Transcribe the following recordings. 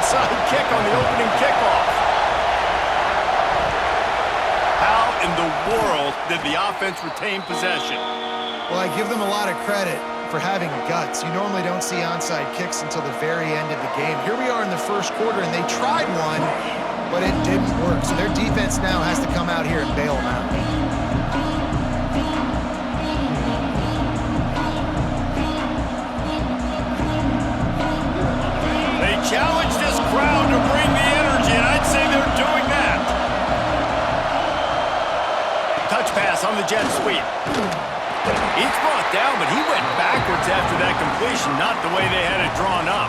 onside kick on the opening kickoff. How in the world did the offense retain possession? Well, I give them a lot of credit for having guts. You normally don't see onside kicks until the very end of the game. Here we are in the first quarter, and they tried one, but it didn't work. So their defense now has to come out here and bail them out. They challenge this crowd to bring the energy, and I'd say they're doing that. Touch pass on the jet sweep. He's brought down, but he went backwards after that completion, not the way they had it drawn up.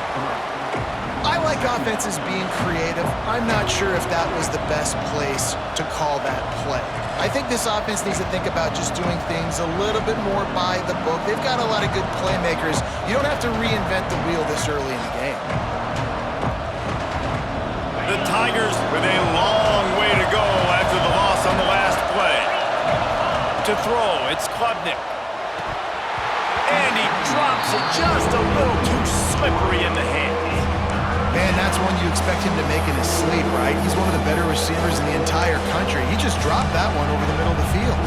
I like offenses being creative. I'm not sure if that was the best place to call that play. I think this offense needs to think about just doing things a little bit more by the book. They've got a lot of good playmakers. You don't have to reinvent the wheel this early in the game. The Tigers with a long way to go after the loss on the last play. To throw, it's Klubnik. And he drops it just a little too slippery in the hands. Man, that's one you expect him to make in his sleep, right? He's one of the better receivers in the entire country. He just dropped that one over the middle of the field.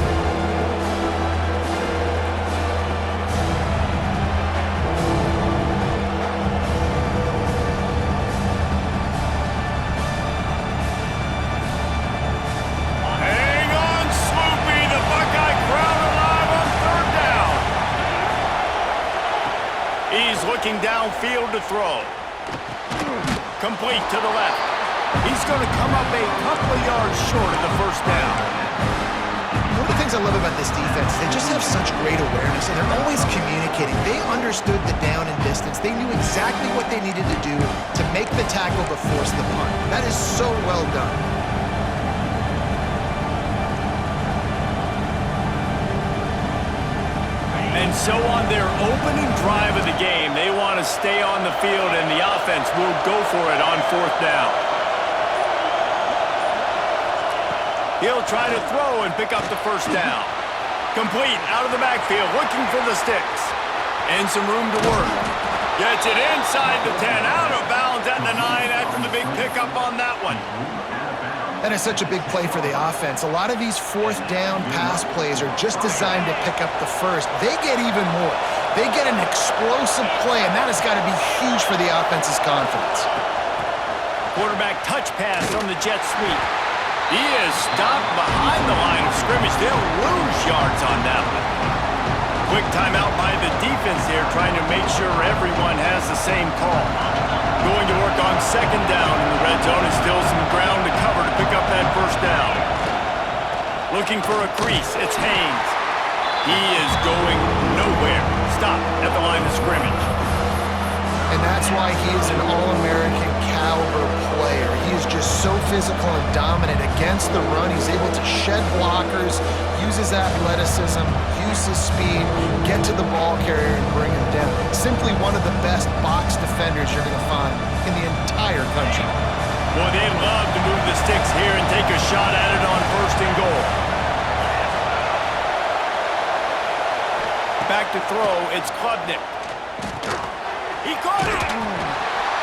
Looking downfield to throw. Complete to the left. He's going to come up a couple of yards short of the first down. One of the things I love about this defense is they just have such great awareness, and they're always communicating. They understood the down and distance. They knew exactly what they needed to do to make the tackle to force the punt. That is so well done. And so on their opening drive of the game, they want to stay on the field, and the offense will go for it on fourth down. He'll try to throw and pick up the first down. Complete out of the backfield, looking for the sticks. And some room to work. Gets it inside the 10, out of bounds at the 9 after the big pickup on that one. That is such a big play for the offense. A lot of these fourth down pass plays are just designed to pick up the first. They get even more. They get an explosive play, and that has got to be huge for the offense's confidence. Quarterback touch pass on the jet sweep. He is stopped behind the line of scrimmage. They'll lose yards on that one. Quick timeout by the defense here, trying to make sure everyone has the same call. Going to work on second down in the red zone, and still some ground to cover to pick up that first down. Looking for a crease, it's Haynes. He is going nowhere. Stop at the line of scrimmage. And that's why he is an All-American caliber player. He is just so physical and dominant against the run. He's able to shed blockers, use his athleticism, use his speed, get to the ball carrier and bring him down. Simply one of the best box defenders you're going to find in the entire country. Boy, they'd love to move the sticks here and take a shot at it on first and goal. Back to throw, it's Klubnik. He caught it!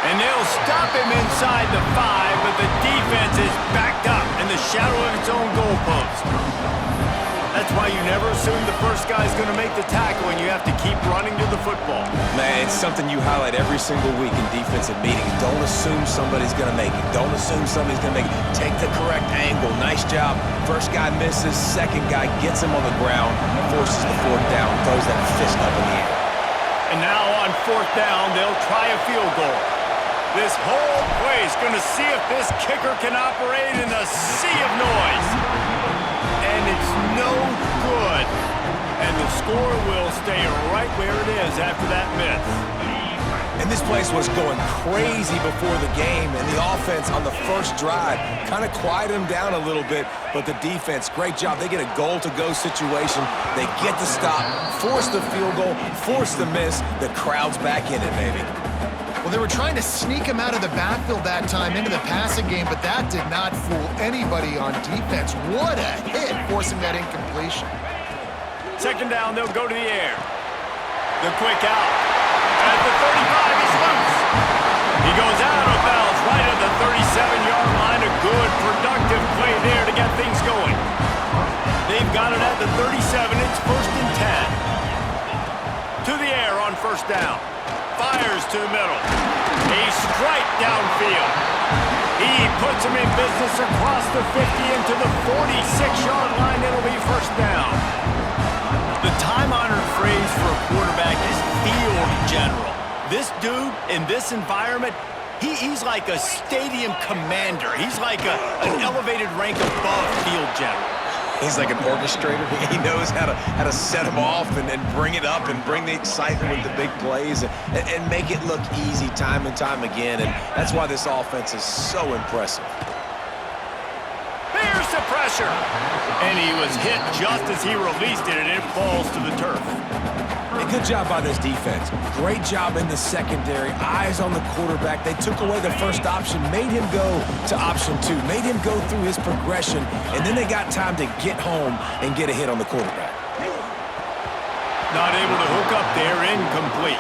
And they'll stop him inside the 5, but the defense is backed up in the shadow of its own goalpost. That's why you never assume the first guy's going to make the tackle, and you have to keep running to the football. Man, it's something you highlight every single week in defensive meetings. Don't assume somebody's going to make it. Don't assume somebody's going to make it. Take the correct angle. Nice job. First guy misses. Second guy gets him on the ground, forces the fourth down, throws that fist up in the air. And now on fourth down, they'll try a field goal. This whole play is going to see if this kicker can operate in a sea of noise. And it's no good. And the score will stay right where it is after that miss. And this place was going crazy before the game, and the offense on the first drive kind of quieted them down a little bit, but the defense, great job. They get a goal-to-go situation. They get the stop, force the field goal, force the miss. The crowd's back in it, baby. Well, they were trying to sneak him out of the backfield that time into the passing game, but that did not fool anybody on defense. What a hit, forcing that incompletion. Second down, they'll go to the air. The quick out. At the 35, he's loose. He goes out of bounds right got it at the 37. It's 1st and 10. To the air on 1st down. Fires to the middle. A strike downfield. He puts him in business across the 50 into the 46-yard line. It'll be 1st down. The time-honored phrase for a quarterback is field general. This dude in this environment, he's like a stadium commander. He's like an elevated rank above field general. He's like an orchestrator. He knows how to set them off and bring it up and bring the excitement with the big plays and make it look easy time and time again. And that's why this offense is so impressive. Here's the pressure. And he was hit just as he released it, and it falls to the turf. And good job by this defense. Great job in the secondary. Eyes on the quarterback. They took away the first option, made him go to option 2, made him go through his progression, and then they got time to get home and get a hit on the quarterback. Not able to hook up there, incomplete.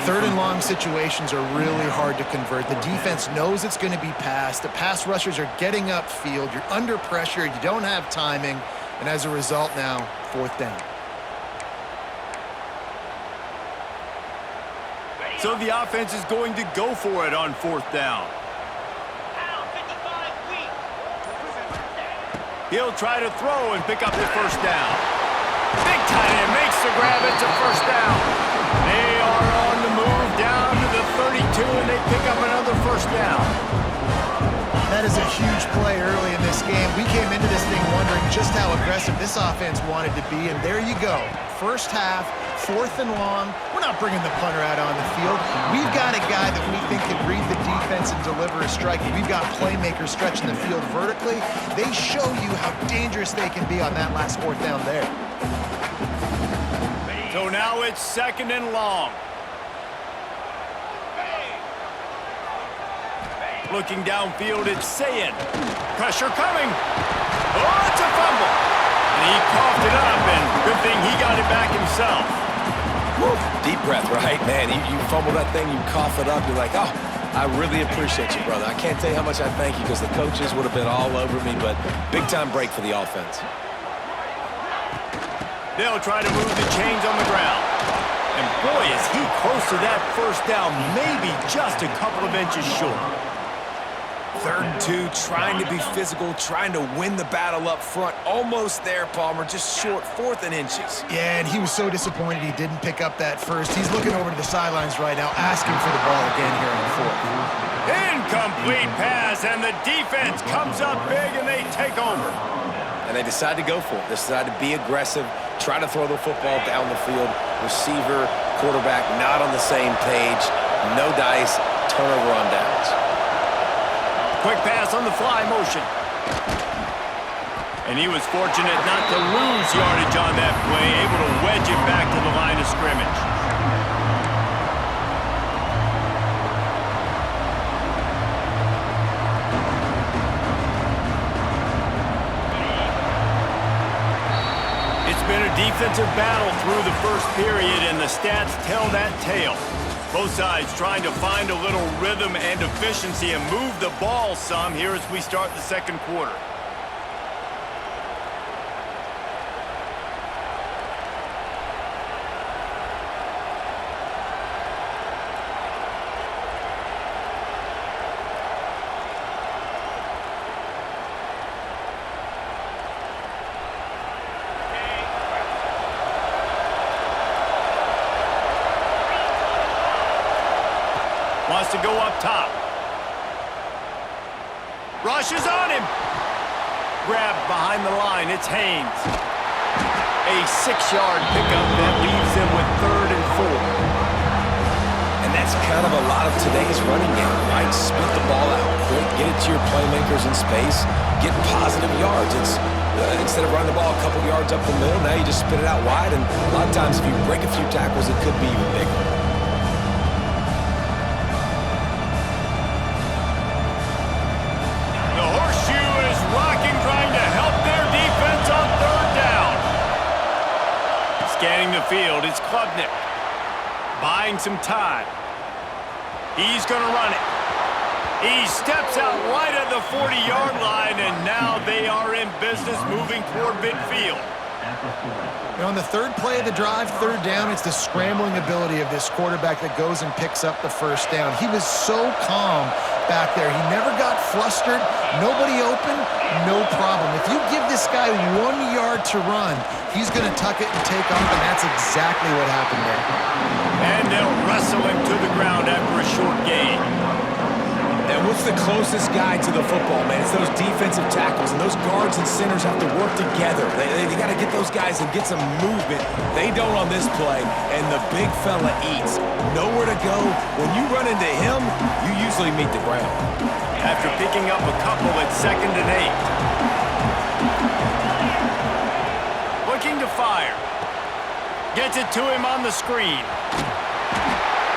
3rd and long situations are really hard to convert. The defense knows it's going to be passed. The pass rushers are getting upfield. You're under pressure. You don't have timing. And as a result now, 4th down. So the offense is going to go for it on 4th down. He'll try to throw and pick up the 1st down. Big tight end makes the grab. It's a 1st down. They are on the move down to the 32, and they pick up another 1st down. That is a huge play early in this game. We came into this thing wondering just how aggressive this offense wanted to be, and there you go. First half, 4th and long. We're not bringing the punter out on the field. We've got a guy that we think can read the defense and deliver a strike. We've got playmakers stretching the field vertically. They show you how dangerous they can be on that last 4th down there. So now it's 2nd and long. Looking downfield, it's Sayin. Pressure coming. Oh, it's a fumble. And he coughed it up, and good thing he got it back himself. Woo, deep breath, right? Man, you fumble that thing, you cough it up, you're like, oh, I really appreciate you, brother. I can't tell you how much I thank you because the coaches would have been all over me, but big-time break for the offense. They'll try to move the chains on the ground. And boy, is he close to that 1st down, maybe just a couple of inches short. 3rd and 2, trying to be physical, trying to win the battle up front. Almost there, Palmer, just short, 4th and inches. Yeah, and he was so disappointed he didn't pick up that first. He's looking over to the sidelines right now, asking for the ball again here on 4th. Incomplete pass, and the defense comes up big, and they take over. And they decide to go for it. They decide to be aggressive, try to throw the football down the field. Receiver, quarterback, not on the same page. No dice, turnover on downs. Quick pass on the fly motion. And he was fortunate not to lose yardage on that play, able to wedge it back to the line of scrimmage. It's been a defensive battle through the 1st period, and the stats tell that tale. Both sides trying to find a little rhythm and efficiency and move the ball some here as we start the 2nd quarter. Wants to go up top. Rush is on him. Grabbed behind the line. It's Haynes. A 6-yard pickup that leaves him with 3rd and 4. And that's kind of a lot of today's running game, right? Split the ball out quick, get it to your playmakers in space, get positive yards. It's instead of running the ball a couple yards up the middle, now you just spit it out wide, and a lot of times if you break a few tackles, it could be even bigger. The horseshoe is rocking, trying to help their defense on 3rd down. Scanning the field, it's Klubnik. Buying some time. He's going to run it. He steps out right at the 40-yard line, and now they are in business moving toward midfield. You know, on the third play of the drive, third down, it's the scrambling ability of this quarterback that goes and picks up the first down. He was so calm back there. He never got flustered. Nobody open, no problem. If you give this guy 1 yard to run, he's going to tuck it and take off, and that's exactly what happened there. And they'll wrestle him to the ground after a short gain. And what's the closest guy to the football, man? It's those defensive tackles, and those guards and centers have to work together. They got to get those guys and get some movement. They don't on this play, and the big fella eats. Nowhere to go. When you run into him, you usually meet the ground. After picking up a couple at 2nd and 8. Looking to fire. Gets it to him on the screen.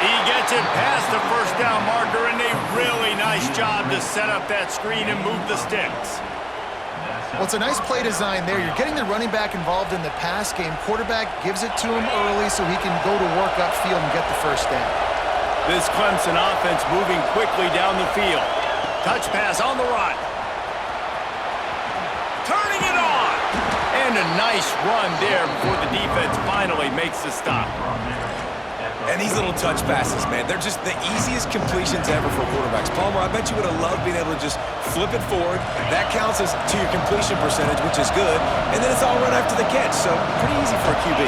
He gets it past the first down marker, and a really nice job to set up that screen and move the sticks. Well, it's a nice play design there. You're getting the running back involved in the pass game. Quarterback gives it to him early so he can go to work upfield and get the first down. This Clemson offense moving quickly down the field. Touch pass on the run. Turning it on! And a nice run there before the defense finally makes the stop. And these little touch passes, man, they're just the easiest completions ever for quarterbacks. Palmer, I bet you would have loved being able to just flip it forward. That counts as to your completion percentage, which is good. And then it's all run after the catch, so pretty easy for a QB.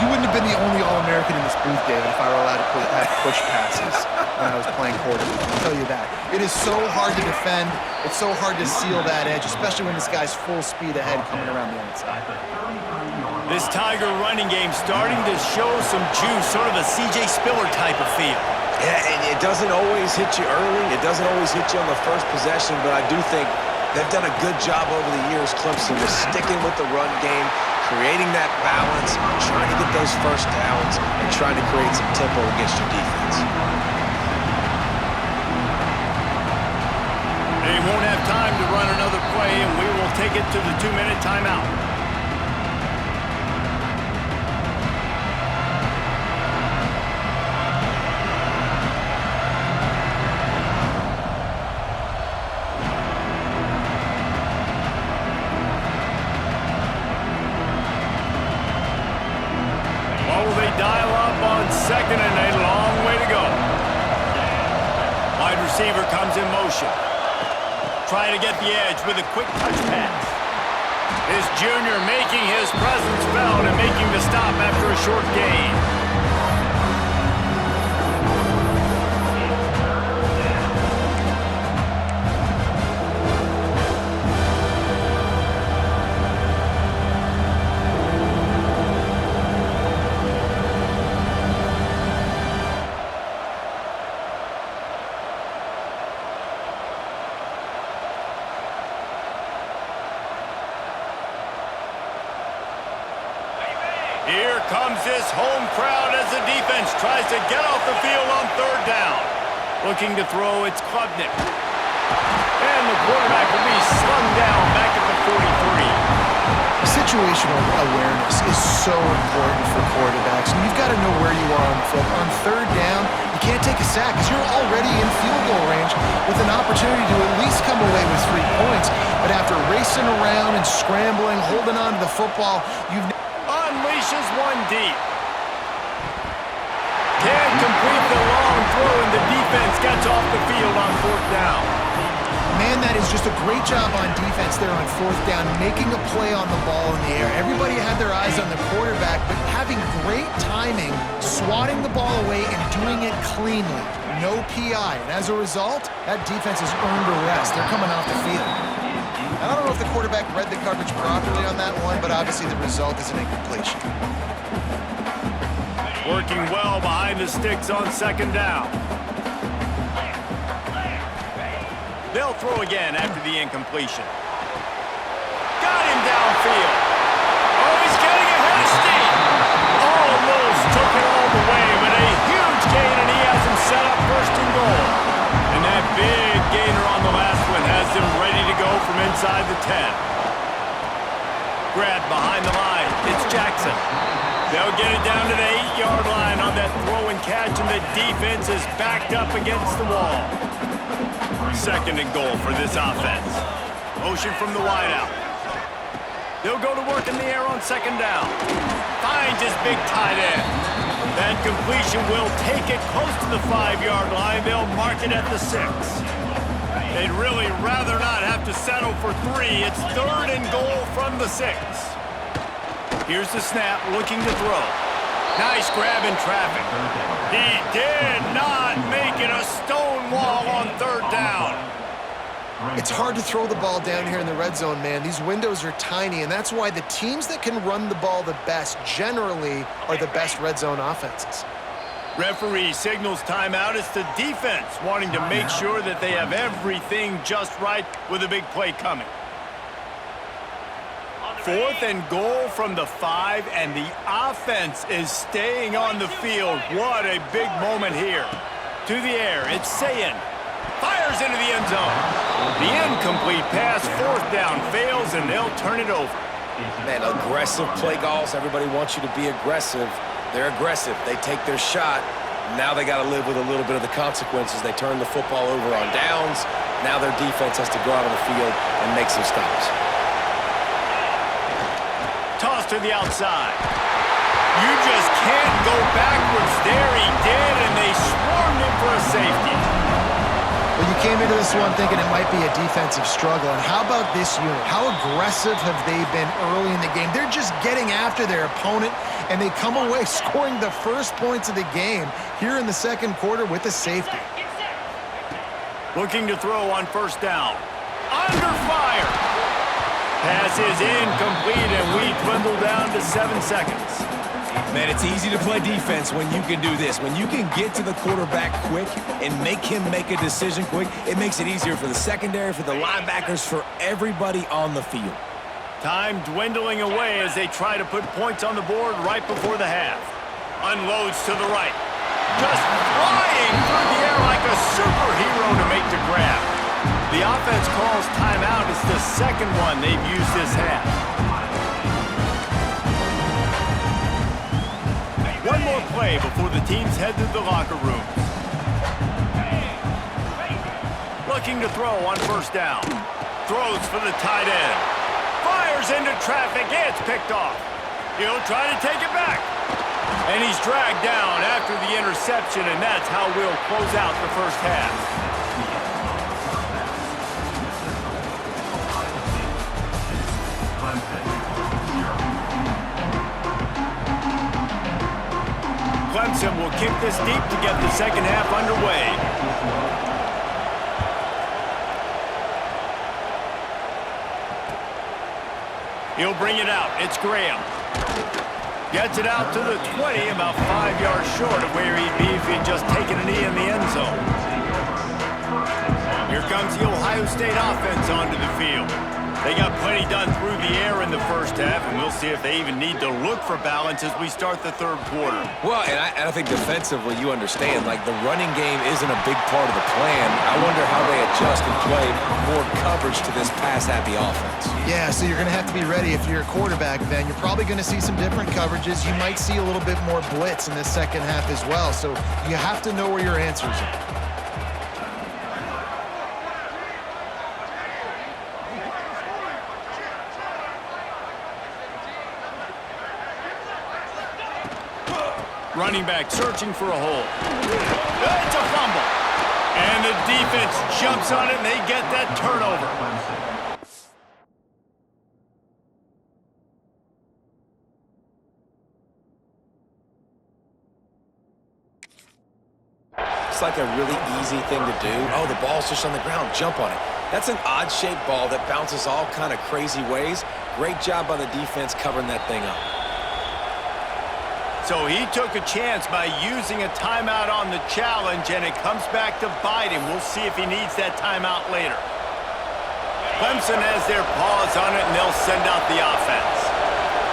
You wouldn't have been the only All-American in this booth, David, if I were allowed to push passes when I was playing quarterback. I'll tell you that. It is so hard to defend. It's so hard to seal that edge, especially when this guy's full speed ahead coming around the outside. This Tiger running game starting to show some juice, sort of a C.J. Spiller type of feel. Yeah, and it doesn't always hit you early. It doesn't always hit you on the first possession, but I do think they've done a good job over the years, Clemson, just sticking with the run game, creating that balance, trying to get those first downs, and trying to create some tempo against your defense. They won't have time to run another play, and we will take it to the 2-minute timeout. Dial up on 2nd and a long way to go. Wide receiver comes in motion. Trying to get the edge with a quick touch pass. This junior making his presence felt and making the stop after a short gain. Here comes this home crowd as the defense tries to get off the field on 3rd down. Looking to throw, it's Klubnik. And the quarterback will be slung down back at the 43. Situational awareness is so important for quarterbacks, and you've got to know where you are on the field. On 3rd down, you can't take a sack because you're already in field goal range with an opportunity to at least come away with 3 points. But after racing around and scrambling, holding on to the football, you've unleashes one deep. Can't complete the long throw, and the defense gets off the field on 4th down. Man, that is just a great job on defense there on 4th down, making a play on the ball in the air. Everybody had their eyes on the quarterback, but having great timing, swatting the ball away, and doing it cleanly. No PI, and as a result, that defense has earned a rest. They're coming off the field. I don't know if the quarterback read the coverage properly on that one, but obviously the result is an incompletion. Working well behind the sticks on 2nd down. They'll throw again after the incompletion. Got him downfield. Oh, he's getting ahead of steam. Almost took it all the way, but a huge gain, and he has him set up 1st and goal. And that big gainer on the last one has him ready to go from inside the 10. Grabbed behind the line. It's Jackson. They'll get it down to the 8-yard line on that throw and catch, and the defense is backed up against the wall. 2nd and goal for this offense. Motion from the wideout. They'll go to work in the air on 2nd down. Finds his big tight end. That completion will take it close to the 5-yard line. They'll mark it at the 6. They'd really rather not have to settle for 3. It's 3rd and goal from the 6. Here's the snap, looking to throw. Nice grab in traffic. He did not make it a stone wall on 3rd down. It's hard to throw the ball down here in the red zone, man. These windows are tiny, and that's why the teams that can run the ball the best generally are the best red zone offenses. Referee signals timeout. It's the defense wanting to make sure that they have everything just right with a big play coming. 4th and goal from the 5, and the offense is staying on the field. What a big moment here. To the air, it's Sayin. Fires into the end zone. The incomplete pass, 4th down, fails, and they'll turn it over. Man, aggressive play calls. Everybody wants you to be aggressive. They're aggressive. They take their shot. Now they got to live with a little bit of the consequences. They turn the football over on downs. Now their defense has to go out on the field and make some stops. Toss to the outside. You just can't go backwards there. He did, and they swarmed him for a safety. Well, you came into this one thinking it might be a defensive struggle, and how about this unit? How aggressive have they been early in the game? They're just getting after their opponent, and they come away scoring the first points of the game here in the 2nd quarter with a safety. Looking to throw on 1st down. Under fire. Pass is incomplete, and we dwindle down to 7 seconds. Man, it's easy to play defense when you can do this. When you can get to the quarterback quick and make him make a decision quick, it makes it easier for the secondary, for the linebackers, for everybody on the field. Time dwindling away as they try to put points on the board right before the half. Unloads to the right. Just flying through the air like a superhero to make the grab. The offense calls timeout. It's the 2nd one they've used this half. One more play before the teams head to the locker room. Looking to throw on 1st down. Throws for the tight end. Fires into traffic. It's picked off. He'll try to take it back. And he's dragged down after the interception, and that's how we'll close out the 1st half. Clemson will kick this deep to get the 2nd half underway. He'll bring it out. It's Graham. Gets it out to the 20, about 5 yards short of where he'd be if he'd just taken a knee in the end zone. Here comes the Ohio State offense onto the field. They got plenty done through the air in the 1st half, and we'll see if they even need to look for balance as we start the 3rd quarter. Well, and I think defensively, you understand, like the running game isn't a big part of the plan. I wonder how they adjust and play more coverage to this pass-happy offense. Yeah, so you're going to have to be ready if you're a quarterback then. You're probably going to see some different coverages. You might see a little bit more blitz in this 2nd half as well, so you have to know where your answers are. Running back searching for a hole. It's a fumble. And the defense jumps on it, and they get that turnover. It's like a really easy thing to do. Oh, the ball's just on the ground. Jump on it. That's an odd-shaped ball that bounces all kind of crazy ways. Great job by the defense covering that thing up. So he took a chance by using a timeout on the challenge, and it comes back to bite him. We'll see if he needs that timeout later. Clemson has their paws on it, and they'll send out the offense.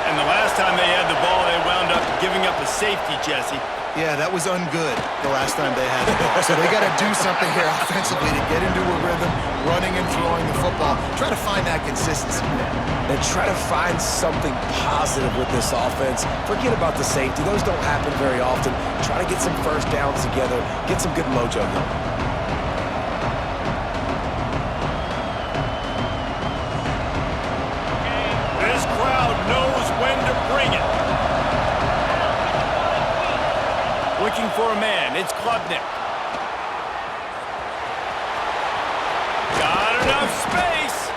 And the last time they had the ball, they wound up giving up a safety, Jesse. Yeah, that was ungood the last time they had the ball. So they got to do something here offensively to get into a rhythm, running and throwing the football. Try to find that consistency. And try to find something positive with this offense. Forget about the safety. Those don't happen very often. Try to get some 1st downs together. Get some good mojo going. Klubnik. Got enough space.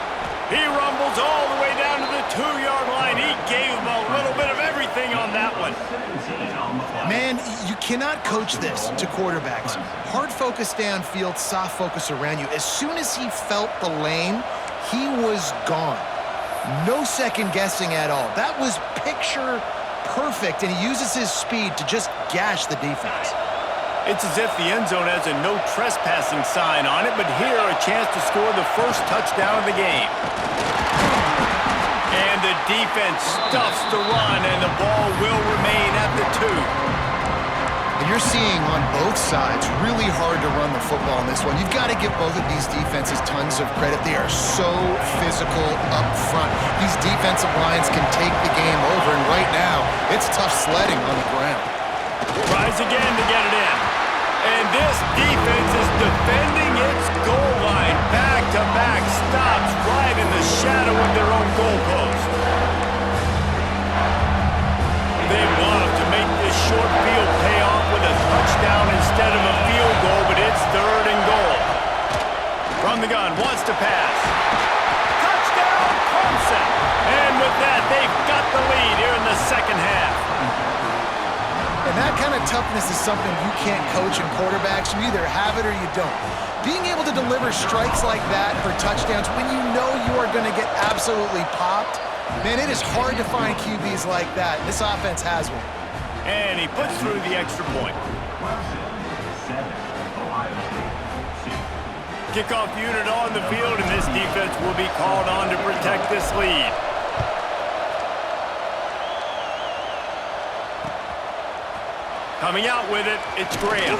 He rumbles all the way down to the 2-yard line. He gave him a little bit of everything on that one. Man, you cannot coach this to quarterbacks. Hard focus downfield, soft focus around you. As soon as he felt the lane, he was gone. No second guessing at all. That was picture perfect, and he uses his speed to just gash the defense. It's as if the end zone has a no trespassing sign on it, but here a chance to score the first touchdown of the game. And the defense stuffs the run, and the ball will remain at the 2. And you're seeing on both sides really hard to run the football in this one. You've got to give both of these defenses tons of credit. They are so physical up front. These defensive lines can take the game over, and right now, it's tough sledding on the ground. Tries again to get it in. And this defense is defending its goal line. Back-to-back stops right in the shadow of their own goalpost. They love to make this short field pay off with a touchdown instead of a field goal, but it's 3rd and goal. From the gun, wants to pass. Touchdown, Clemson! And with that, they've got the lead here in the second half. And that kind of toughness is something you can't coach in quarterbacks. You either have it or you don't. Being able to deliver strikes like that for touchdowns when you know you are going to get absolutely popped, man, it is hard to find QBs like that. This offense has one. And he puts through the extra point. Kickoff unit on the field, and this defense will be called on to protect this lead. Coming out with it, it's Graham.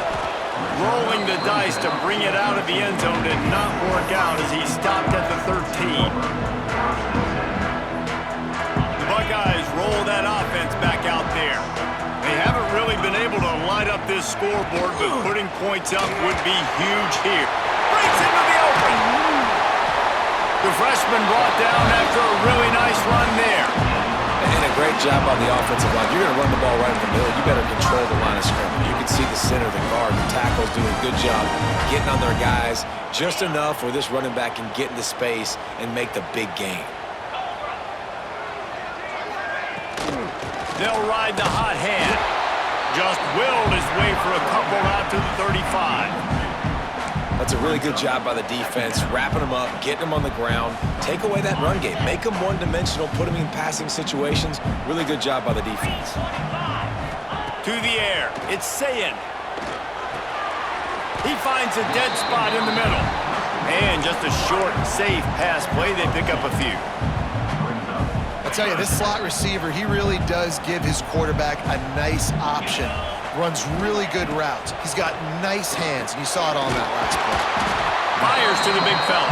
Rolling the dice to bring it out of the end zone did not work out as he stopped at the 13. The Buckeyes roll that offense back out there. They haven't really been able to light up this scoreboard, but putting points up would be huge here. Breaks into the open. The freshman brought down after a really nice run there. And a great job on the offensive line. You're going to run the ball right in the middle. You better control the line of scrimmage. You can see the center, the guard, the tackles doing a good job getting on their guys just enough where this running back can get into space and make the big game. They'll ride the hot hand. Just willed his way for a couple out to the 35. That's a really good job by the defense, wrapping them up, getting them on the ground, take away that run game, make them one-dimensional, put them in passing situations. Really good job by the defense. To the air, it's Sayin. He finds a dead spot in the middle. And just a short, safe pass play, they pick up a few. I'll tell you, this slot receiver, he really does give his quarterback a nice option. Runs really good routes. He's got nice hands, and you saw it on that last play. Fires to the big fella.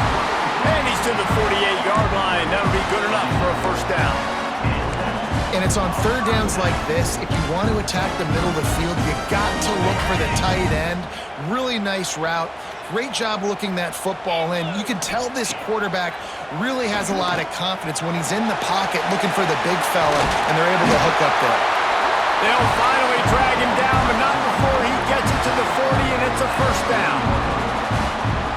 And he's to the 48-yard line. That'll be good enough for a first down. And it's on third downs like this. If you want to attack the middle of the field, you got to look for the tight end. Really nice route. Great job looking that football in. You can tell this quarterback really has a lot of confidence when he's in the pocket looking for the big fella, and they're able to hook up there. They'll finally drag him down, but not before he gets it to the 40, and it's a first down.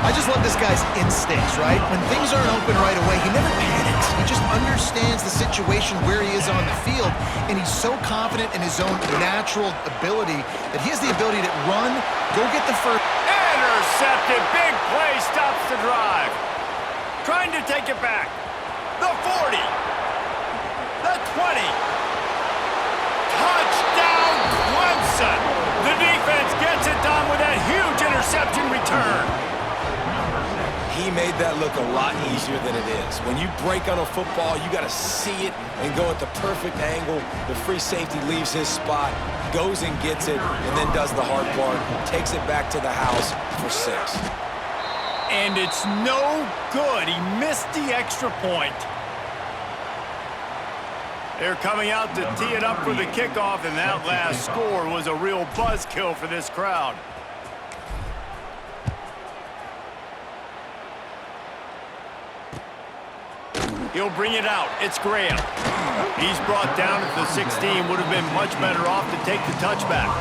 I just love this guy's instincts, right? When things aren't open right away, he never panics. He just understands the situation where he is on the field, and he's so confident in his own natural ability that he has the ability to run, go get the first. Intercepted. Big play stops the drive. Trying to take it back. The 40. The 20. Touchdown, Clemson! The defense gets it done with that huge interception return. He made that look a lot easier than it is. When you break on a football, you got to see it and go at the perfect angle. The free safety leaves his spot, goes and gets it, and then does the hard part, takes it back to the house for 6. And it's no good. He missed the extra point. They're coming out to tee it up for the kickoff, and that last score was a real buzzkill for this crowd. He'll bring it out. It's Graham. He's brought down at the 16. Would have been much better off to take the touchback.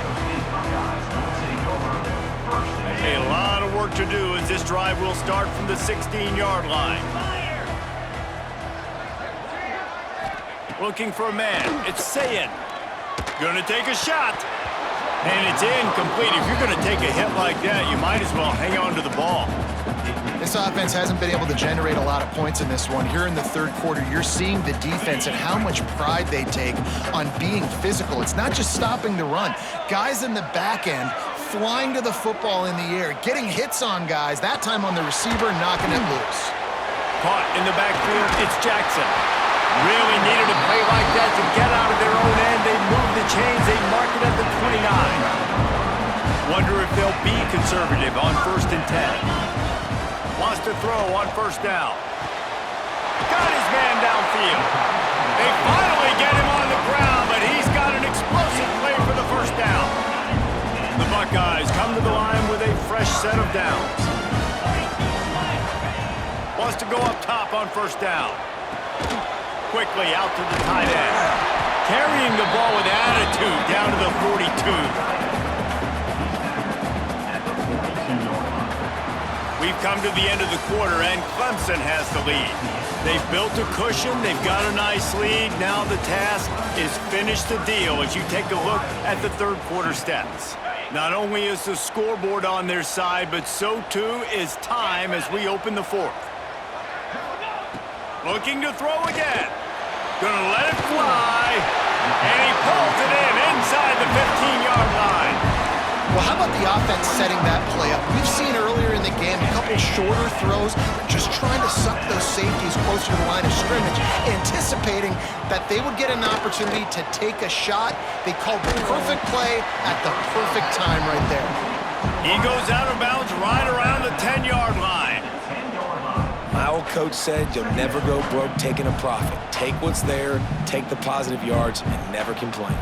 A lot of work to do as this drive will start from the 16-yard line. Looking for a man. It's Sayin. Going to take a shot. And it's incomplete. If you're going to take a hit like that, you might as well hang on to the ball. This offense hasn't been able to generate a lot of points in this one. Here in the third quarter, you're seeing the defense and how much pride they take on being physical. It's not just stopping the run. Guys in the back end flying to the football in the air, getting hits on guys, that time on the receiver, knocking it loose. Caught in the backfield, it's Jackson. Really needed a play like that to get out of their own end. They move the chains, they mark it at the 29. Wonder if they'll be conservative on 1st and 10. Wants to throw on 1st down. Got his man downfield. They finally get him on the ground, but he's got an explosive play for the 1st down. The Buckeyes come to the line with a fresh set of downs. Wants to go up top on 1st down. Quickly out to the tight end. Carrying the ball with attitude down to the 42. We've come to the end of the quarter, and Clemson has the lead. They've built a cushion. They've got a nice lead. Now the task is finish the deal as you take a look at the third quarter stats. Not only is the scoreboard on their side, but so too is time as we open the fourth. Looking to throw again. Gonna let it fly. And he pulls it in inside the 15-yard line. Well, how about the offense setting that play up? We've seen earlier in the game a couple shorter throws, just trying to suck those safeties closer to the line of scrimmage, anticipating that they would get an opportunity to take a shot. They called the perfect play at the perfect time right there. He goes out of bounds right around the 10-yard line. My old coach said you'll never go broke taking a profit. Take what's there, take the positive yards, and never complain.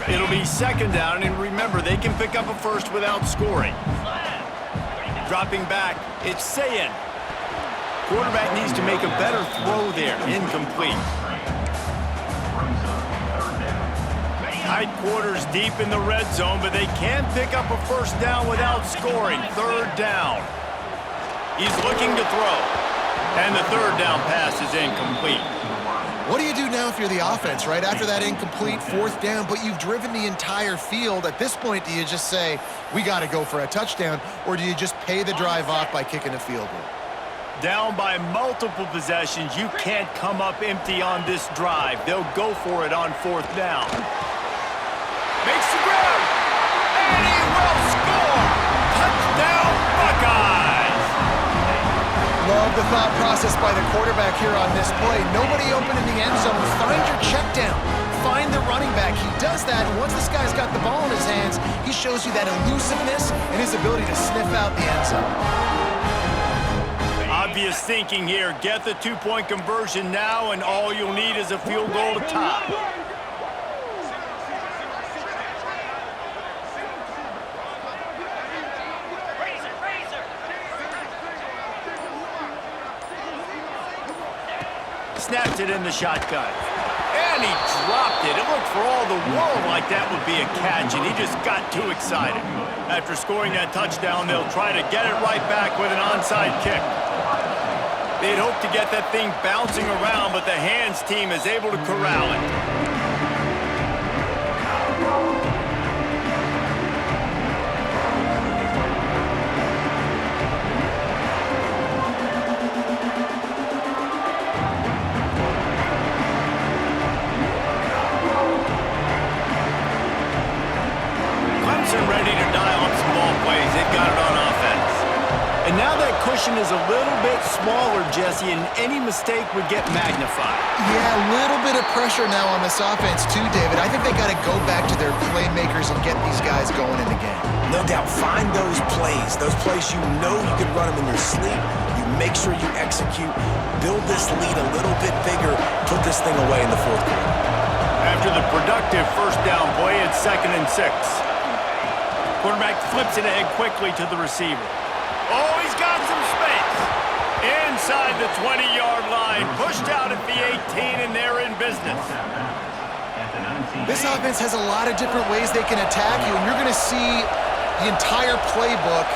It'll be 2nd down, and remember, they can pick up a first without scoring. Dropping back, it's Sayin. Quarterback needs to make a better throw there. Incomplete. Tight quarters deep in the red zone, but they can pick up a 1st down without scoring. 3rd down. He's looking to throw. And the 3rd down pass is incomplete. What do you do now if you're the offense, right? After that incomplete 4th down, but you've driven the entire field. At this point, do you just say, we got to go for a touchdown, or do you just pay the drive off by kicking a field goal? Down by multiple possessions, you can't come up empty on this drive. They'll go for it on 4th down. Makes the grab, and he will score! Touchdown, Buckeyes! Love the thought process by the quarterback here on this play. Nobody open in the end zone. Find your check down. Find the running back. He does that, and once this guy's got the ball in his hands, he shows you that elusiveness and his ability to sniff out the end zone. Obvious thinking here. Get the 2-point conversion now, and all you'll need is a field goal to tie. Snapped it in the shotgun. And he dropped it. It looked for all the world like that would be a catch, and he just got too excited. After scoring that touchdown, they'll try to get it right back with an onside kick. They'd hoped to get that thing bouncing around, but the hands team is able to corral it. Ready to dial up some ball plays. They've got it on offense. And now that cushion is a little bit smaller, Jesse, and any mistake would get magnified. Yeah, a little bit of pressure now on this offense too, David. I think they got to go back to their playmakers and get these guys going in the game. No doubt. Find those plays you know you can run them in your sleep. You make sure you execute. Build this lead a little bit bigger. Put this thing away in the 4th quarter. After the productive 1st down play, it's 2nd and 6. Quarterback flips it ahead quickly to the receiver. Oh, he's got some space. Inside the 20-yard line, pushed out at the 18, and they're in business. This offense has a lot of different ways they can attack you, and you're going to see the entire playbook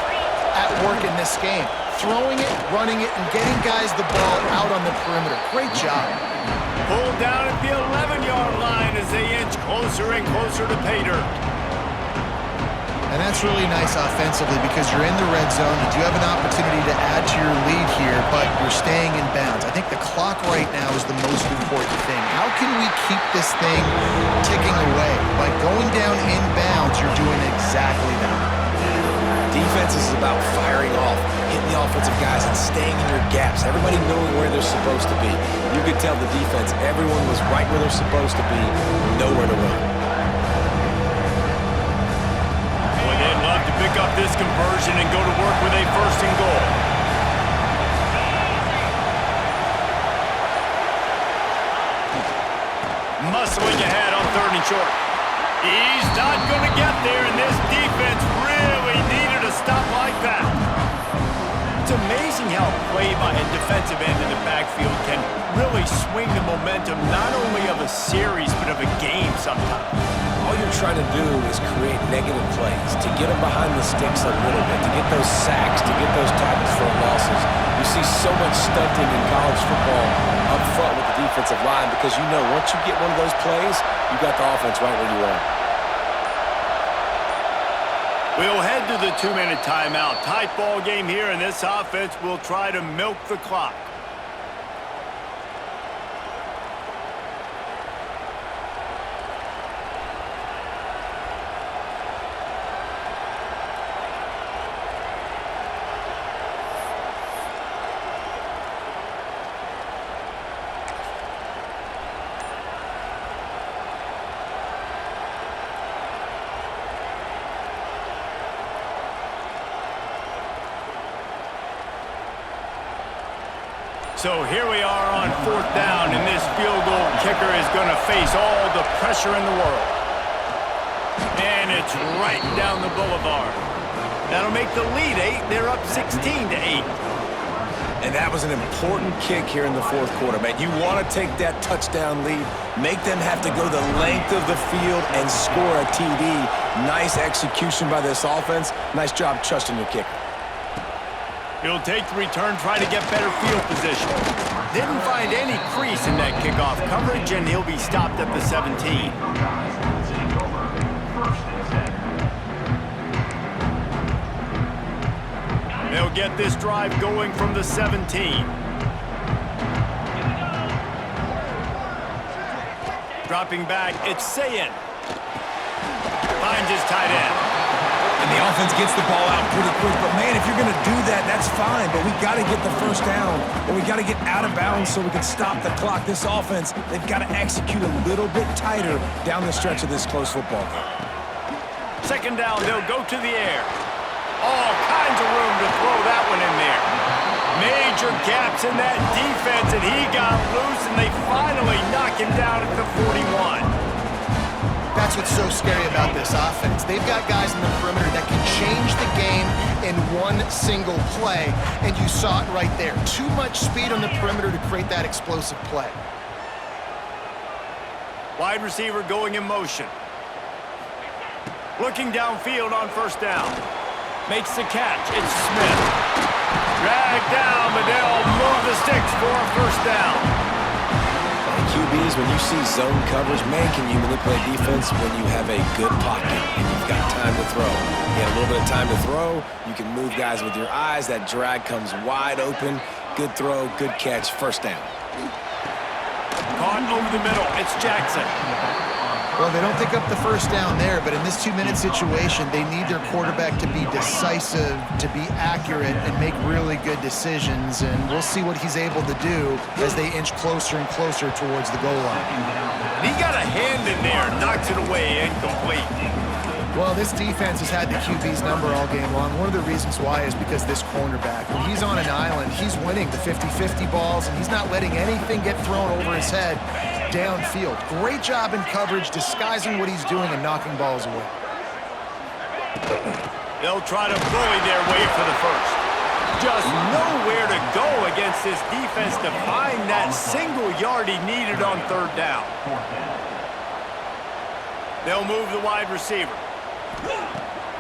at work in this game. Throwing it, running it, and getting guys the ball out on the perimeter. Great job. Pulled down at the 11-yard line as they inch closer and closer to pay dirt. And that's really nice offensively because you're in the red zone. You do have an opportunity to add to your lead here, but you're staying in bounds. I think the clock right now is the most important thing. How can we keep this thing ticking away? By going down in bounds, you're doing exactly that. Defense is about firing off, hitting the offensive guys, and staying in your gaps. Everybody knowing where they're supposed to be. You could tell the defense, everyone was right where they're supposed to be, nowhere to run. Boy, they'd love to pick up this conversion and go to work with a first and goal. Muscling ahead on 3rd and short. He's not going to get there, and this defense really needed a stop like that. It's amazing how play by a defensive end in the backfield can really swing the momentum not only of a series but of a game sometimes. All you're trying to do is create negative plays, to get them behind the sticks a little bit, to get those sacks, to get those tackles for losses. You see so much stunting in college football up front with the defensive line because you know once you get one of those plays, you got the offense right where you are. We'll head to the 2-minute timeout. Tight ball game here, and this offense will try to milk the clock. So here we are on 4th down, and this field goal kicker is going to face all the pressure in the world. And it's right down the boulevard. That'll make the lead 8. They're up 16-8. And that was an important kick here in the 4th quarter, man. You want to take that touchdown lead, make them have to go the length of the field and score a TD. Nice execution by this offense. Nice job trusting your kicker. He'll take the return, try to get better field position. Didn't find any crease in that kickoff coverage, and he'll be stopped at the 17. They'll get this drive going from the 17. Dropping back, it's Sayin. Finds his tight end. And the offense gets the ball out pretty quick. But, man, if you're going to do that, that's fine. But we got to get the first down, or we got to get out of bounds so we can stop the clock. This offense, they've got to execute a little bit tighter down the stretch of this close football game. 2nd down, they'll go to the air. All kinds of room to throw that one in there. Major gaps in that defense, and he got loose, and they finally knock him down at the 41. That's what's so scary about this offense. They've got guys in the perimeter that can change the game in one single play, and you saw it right there. Too much speed on the perimeter to create that explosive play. Wide receiver going in motion. Looking downfield on 1st down. Makes the catch. It's Smith. Dragged down, but they'll move the sticks for a 1st down. QBs, when you see zone coverage, man, can you manipulate defense when you have a good pocket and you've got time to throw. You have a little bit of time to throw. You can move guys with your eyes. That drag comes wide open. Good throw, good catch, 1st down. Caught over the middle. It's Jackson. Well, they don't pick up the 1st down there, but in this 2-minute situation, they need their quarterback to be decisive, to be accurate, and make really good decisions. And we'll see what he's able to do as they inch closer and closer towards the goal line. And he got a hand in there, knocks it away, incomplete. Well, this defense has had the QB's number all game long. One of the reasons why is because this cornerback, when he's on an island, he's winning the 50-50 balls, and he's not letting anything get thrown over his head downfield. Great job in coverage, disguising what he's doing and knocking balls away. They'll try to bully their way for the 1st. Just nowhere to go against this defense to find that single yard he needed on 3rd down. They'll move the wide receiver.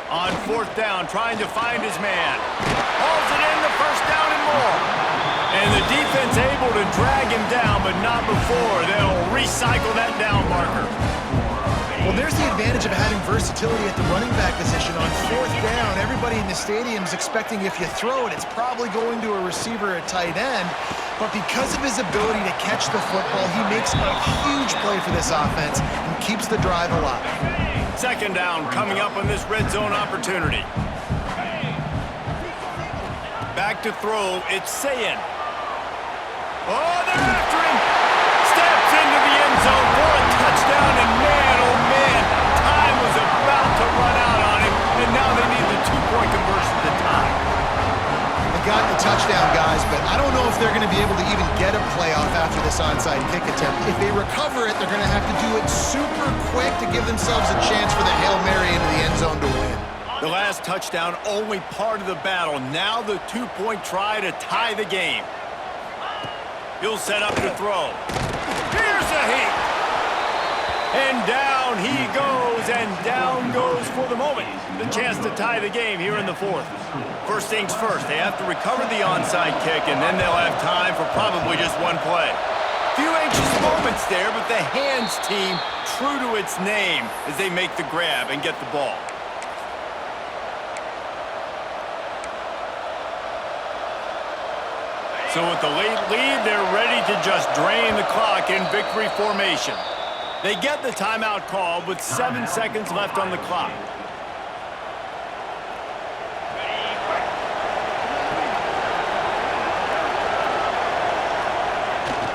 On fourth down, trying to find his man. Hauls it in, the first down and more. And the defense able to drag him down, but not before. They'll recycle that down marker. Well, there's the advantage of having versatility at the running back position. On fourth down, everybody in the stadium is expecting if you throw it, it's probably going to a receiver at tight end. But because of his ability to catch the football, he makes a huge play for this offense and keeps the drive alive. Second down coming up on this red zone opportunity. Back to throw, it's Sayin. Oh, they're after him. Steps into the end zone for a touchdown, and man, oh man, time was about to run out on him, and now they need the two-point conversion to tie. They got the touchdown, guys, but I don't know if they're going to be able to even get a playoff after this onside kick attempt. If they recover it, they're going to have to do it super quick to give themselves a chance for the Hail Mary into the end zone to win. The last touchdown only part of the battle. Now the two-point try to tie the game. He'll set up to throw. Here's a heat. And down he goes, and down goes for the moment. The chance to tie the game here in the fourth. First things first, they have to recover the onside kick, and then they'll have time for probably just one play. Few anxious moments there, but the hands team true to its name as they make the grab and get the ball. So with the late lead, they're ready to just drain the clock in victory formation. They get the timeout called with 7 seconds left on the clock.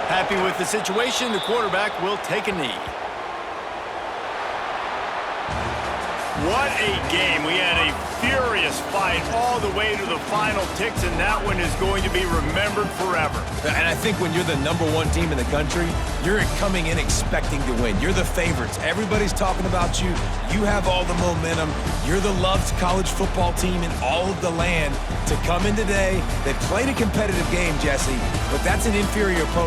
Happy with the situation, the quarterback will take a knee. What a game. We had a furious fight all the way to the final ticks, and that one is going to be remembered forever. And I think when you're the #1 team in the country, you're coming in expecting to win. You're the favorites. Everybody's talking about you. You have all the momentum. You're the loved college football team in all of the land. To come in today, they played a competitive game, Jesse, but that's an inferior opponent.